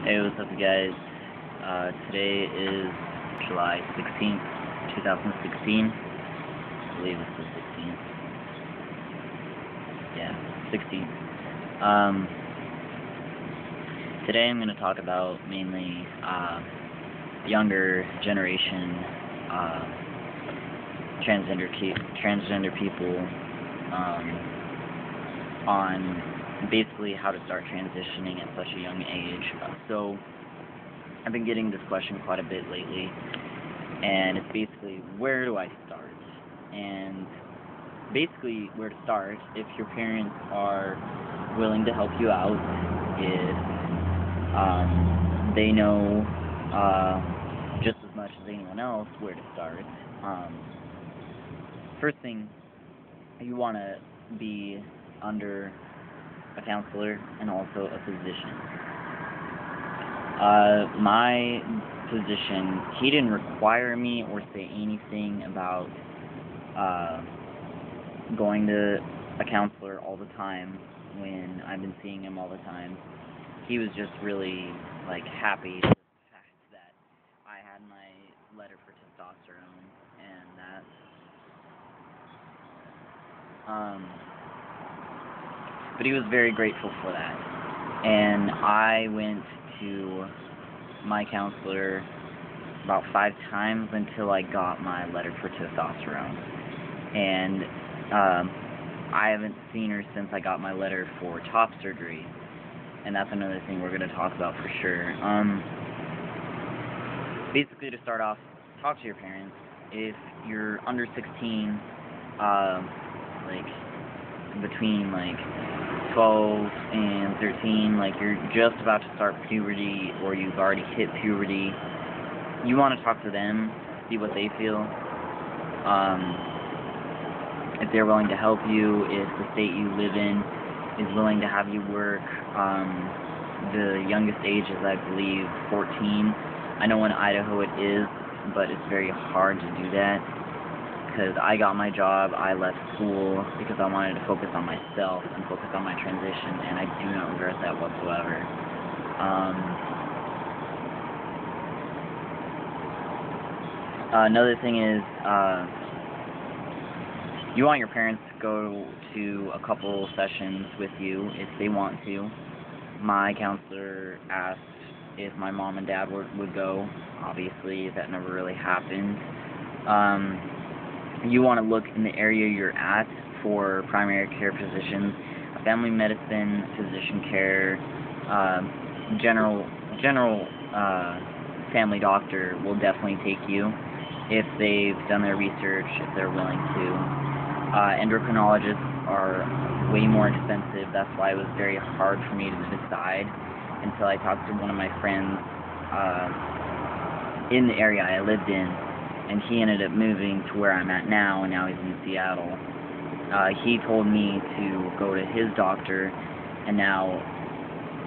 Hey, what's up, you guys? Today is July 16th, 2016. I believe it's the 16th. Yeah, 16th. Today I'm going to talk about mainly younger generation transgender people on basically how to start transitioning at such a young age. So I've been getting this question quite a bit lately, and it's basically, where do I start? And basically, where to start, if your parents are willing to help you out, if they know just as much as anyone else where to start. First thing, you want to be under a counselor and also a physician. My physician, he didn't require me or say anything about going to a counselor all the time when I've been seeing him all the time. He was just really happy with the fact that I had my letter for testosterone and that but he was very grateful for that. And I went to my counselor about 5 times until I got my letter for testosterone. And I haven't seen her since I got my letter for top surgery. And that's another thing we're going to talk about for sure. Basically, to start off, talk to your parents. If you're under 16, between 12 and 13, you're just about to start puberty or you've already hit puberty, you want to talk to them, see what they feel. If they're willing to help you, if the state you live in is willing to have you work. The youngest age is, I believe, 14. I know in Idaho it is, but it's very hard to do that. Because I got my job, I left school because I wanted to focus on myself and focus on my transition, and I do not regret that whatsoever. Another thing is, you want your parents to go to a couple sessions with you if they want to. My counselor asked if my mom and dad would go. Obviously, that never really happened. You want to look in the area you're at for primary care physicians, family medicine, physician care, general family doctor will definitely take you if they've done their research, if they're willing to. Endocrinologists are way more expensive. That's why it was very hard for me to decide until I talked to one of my friends in the area I lived in, and he ended up moving to where I'm at now, and now he's in Seattle. He told me to go to his doctor, and now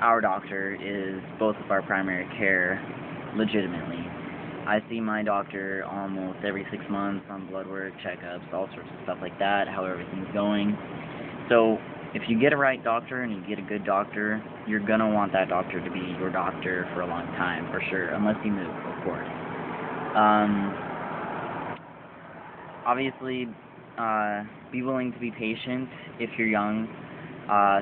our doctor is both of our primary care legitimately. I see my doctor almost every 6 months on blood work, checkups, all sorts of stuff like that, how everything's going. So if you get a right doctor and you get a good doctor, you're going to want that doctor to be your doctor for a long time, for sure, unless you move, of course. Obviously, be willing to be patient if you're young.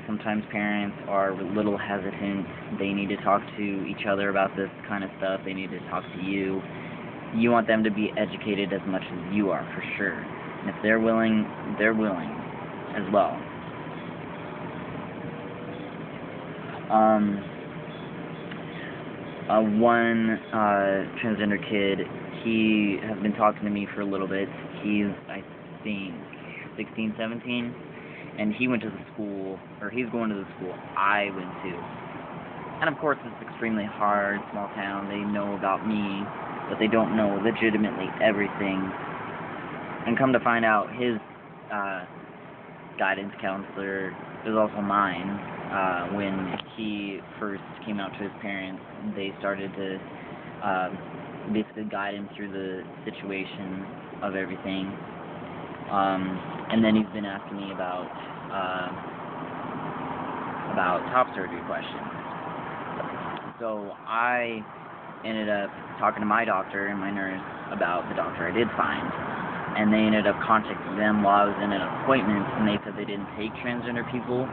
Sometimes parents are a little hesitant. They need to talk to each other about this kind of stuff. They need to talk to you. You want them to be educated as much as you are, for sure. And if they're willing as well. One transgender kid, he has been talking to me for a little bit. He's, I think, 16, 17. And he went to the school, or he's going to the school I went to. And of course, it's extremely hard, small town, they know about me, but they don't know legitimately everything. And come to find out, his guidance counselor is also mine. When he first came out to his parents, they started to basically guide him through the situation of everything. And then he's been asking me about top surgery questions. So I ended up talking to my doctor and my nurse about the doctor I did find, and they ended up contacting them while I was in an appointment, and they said they didn't take transgender people,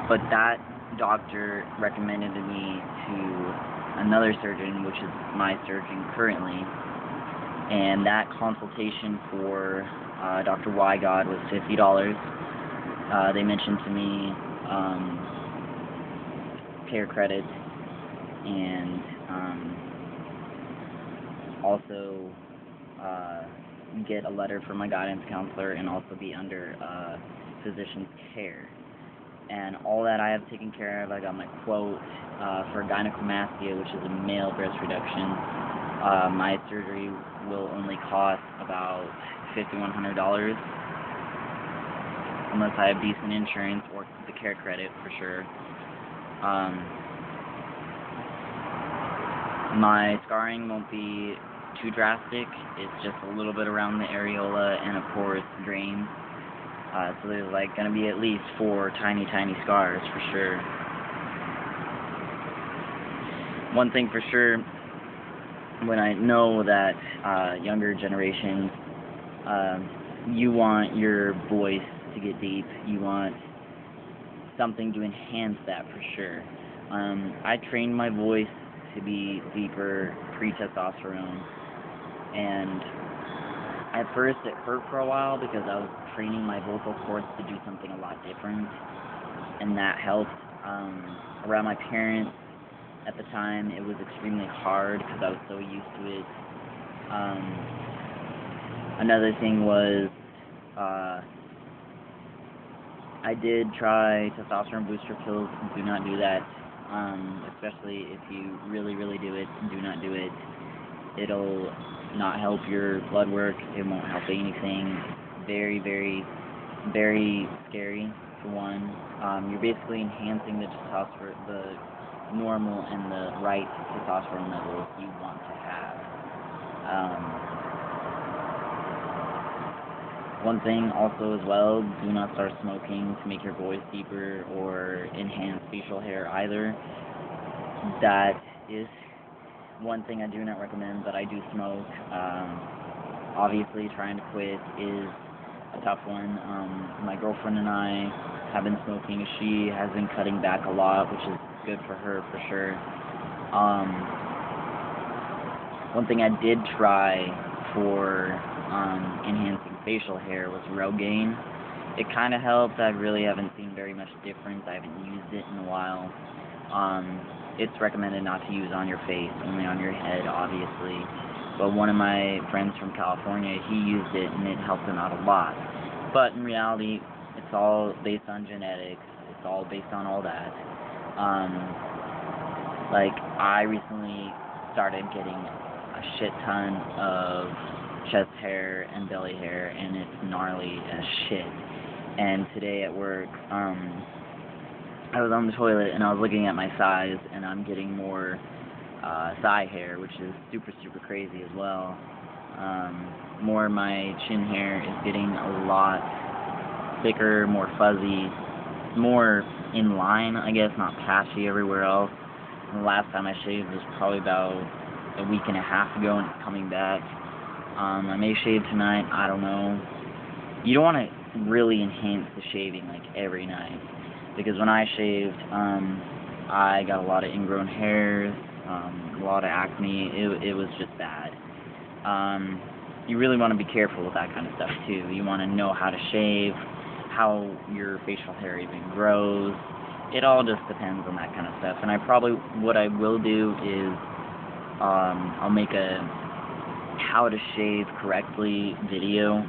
but that doctor recommended me to another surgeon, which is my surgeon currently, and that consultation for Dr. Wygod was $50. They mentioned to me care credit and also get a letter from my guidance counselor and also be under physician's care. And all that I have taken care of. I got my quote for gynecomastia, which is a male breast reduction. My surgery will only cost about $5,100 unless I have decent insurance or the care credit for sure. My scarring won't be too drastic. It's just a little bit around the areola and a porous drain. So there's like going to be at least 4 tiny scars for sure. One thing for sure, when I know that younger generations, you want your voice to get deep, you want something to enhance that for sure. I trained my voice to be deeper pre-testosterone, and at first it hurt for a while because I was training my vocal cords to do something a lot different, and that helped. Around my parents at the time, it was extremely hard because I was so used to it. Another thing was I did try testosterone booster pills. Do not do that, especially if you really do it. Do not do it. It'll not help your blood work. It won't help anything. Very scary for one. You're basically enhancing the testosterone, the normal and the right testosterone levels you want to have. One thing also as well, do not start smoking to make your voice deeper or enhance facial hair either. That is one thing I do not recommend, but I do smoke. Obviously, trying to quit is a tough one. My girlfriend and I have been smoking. She has been cutting back a lot, which is good for her for sure. One thing I did try for enhancing facial hair was Rogaine. It kind of helped. I really haven't seen very much difference. I haven't used it in a while. It's recommended not to use on your face, only on your head, obviously. But one of my friends from California, he used it, and it helped him out a lot. But in reality, it's all based on genetics. It's all based on all that. Like, I recently started getting a shit ton of chest hair and belly hair, and it's gnarly as shit. And today at work, I was on the toilet and I was looking at my thighs, and I'm getting more thigh hair, which is super crazy as well. More of my chin hair is getting a lot thicker, more fuzzy, more in line, I guess, not patchy everywhere else. And the last time I shaved was probably about a week and a half ago, and it's coming back. I may shave tonight, I don't know. You don't want to really enhance the shaving like every night, because when I shaved, I got a lot of ingrown hairs, a lot of acne. It was just bad. You really want to be careful with that kind of stuff too. You want to know how to shave, how your facial hair even grows. It all just depends on that kind of stuff. And what I will do is I'll make a how to shave correctly video,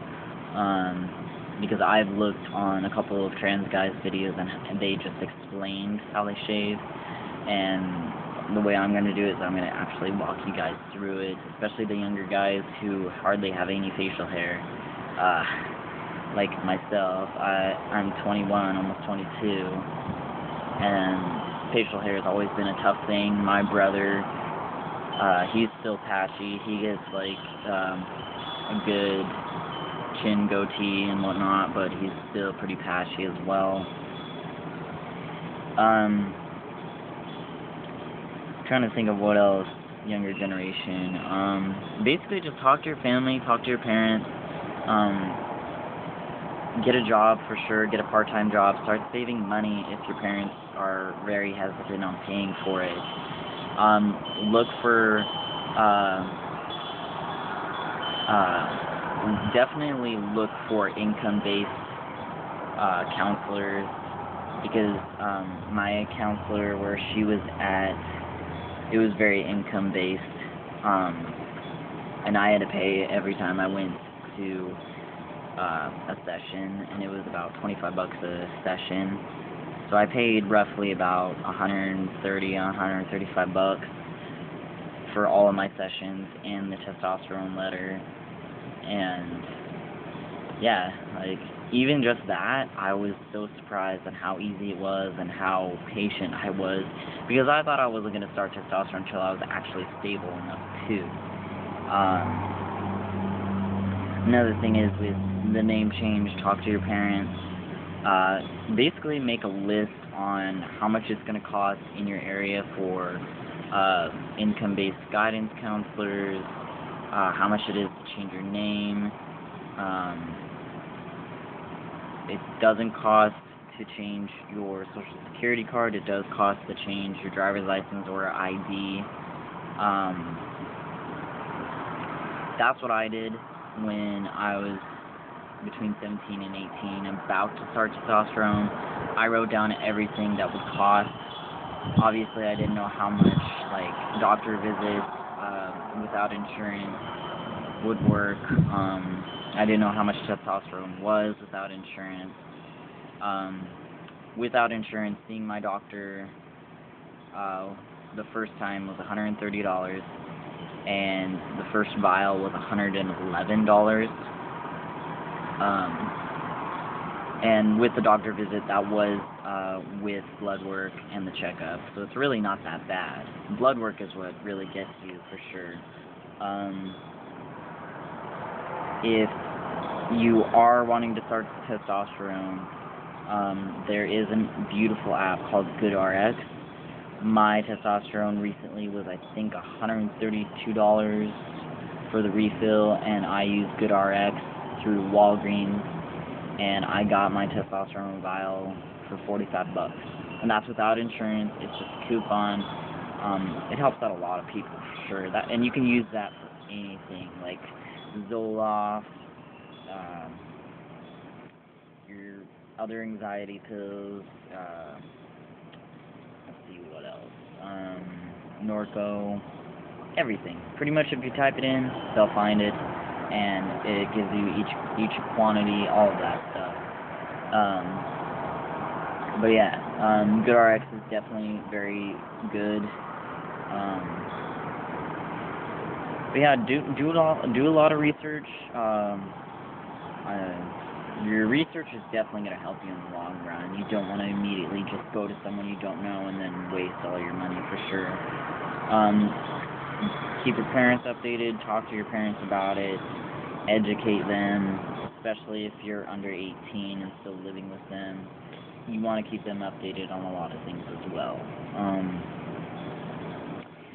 because I've looked on a couple of trans guys' videos and they just explained how they shave, and the way I'm going to do it is I'm going to actually walk you guys through it, especially the younger guys who hardly have any facial hair, like myself. I'm 21, almost 22, and facial hair has always been a tough thing. My brother, he's still patchy. He gets like a good chin goatee and whatnot, but he's still pretty patchy as well. trying to think of what else. Younger generation. Basically, just talk to your family, talk to your parents. Get a job for sure. Get a part-time job. Start saving money if your parents are very hesitant on paying for it. Look for definitely look for income-based counselors, because my counselor where she was at, it was very income-based, and I had to pay every time I went to a session, and it was about $25 a session. So I paid roughly about $135 for all of my sessions and the testosterone letter. And yeah, like, even just that, I was so surprised at how easy it was and how patient I was, because I thought I wasn't going to start testosterone until I was actually stable enough too. Another thing is, with the name change, talk to your parents. Basically make a list on how much it's going to cost in your area for income-based guidance counselors, how much it is to change your name. It doesn't cost to change your social security card. It does cost to change your driver's license or ID. That's what I did when I was between 17 and 18, about to start testosterone. I wrote down everything that would cost. Obviously, I didn't know how much, like, doctor visits without insurance would work. I didn't know how much testosterone was without insurance. Without insurance, seeing my doctor the first time was $130, and the first vial was $111. And with the doctor visit, that was with blood work and the checkup, so it's really not that bad. Blood work is what really gets you, for sure. If you are wanting to start testosterone, there is a beautiful app called GoodRx. My testosterone recently was, I think, $132 for the refill, and I used GoodRx through Walgreens, and I got my testosterone vial for $45, and that's without insurance. It's just a coupon. It helps out a lot of people, for sure. And you can use that for anything, like Zoloft, your other anxiety pills, let's see what else, Norco, everything. Pretty much if you type it in, they'll find it, and it gives you each quantity, all of that stuff. But yeah, GoodRx is definitely very good. But yeah, do a lot of research. Your research is definitely going to help you in the long run. You don't want to immediately just go to someone you don't know and then waste all your money, for sure. Keep your parents updated. Talk to your parents about it. Educate them, especially if you're under 18 and still living with them. You want to keep them updated on a lot of things as well.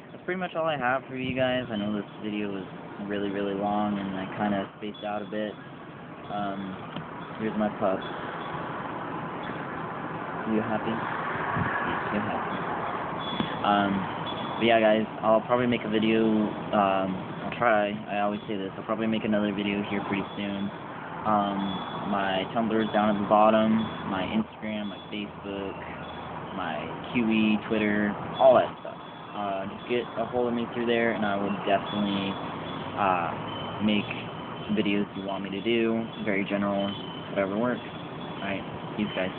That's pretty much all I have for you guys. I know this video was really, really long, and I kind of spaced out a bit. Here's my pup. You happy? Yes, you're happy. But yeah, guys, I'll probably make a video. I'll try. I always say this. I'll probably make another video here pretty soon. My Tumblr is down at the bottom. My Instagram, my Facebook, my QE, Twitter, all that stuff. Just get a hold of me through there, and I will definitely make videos you want me to do. Very general, whatever works. Alright, peace, guys.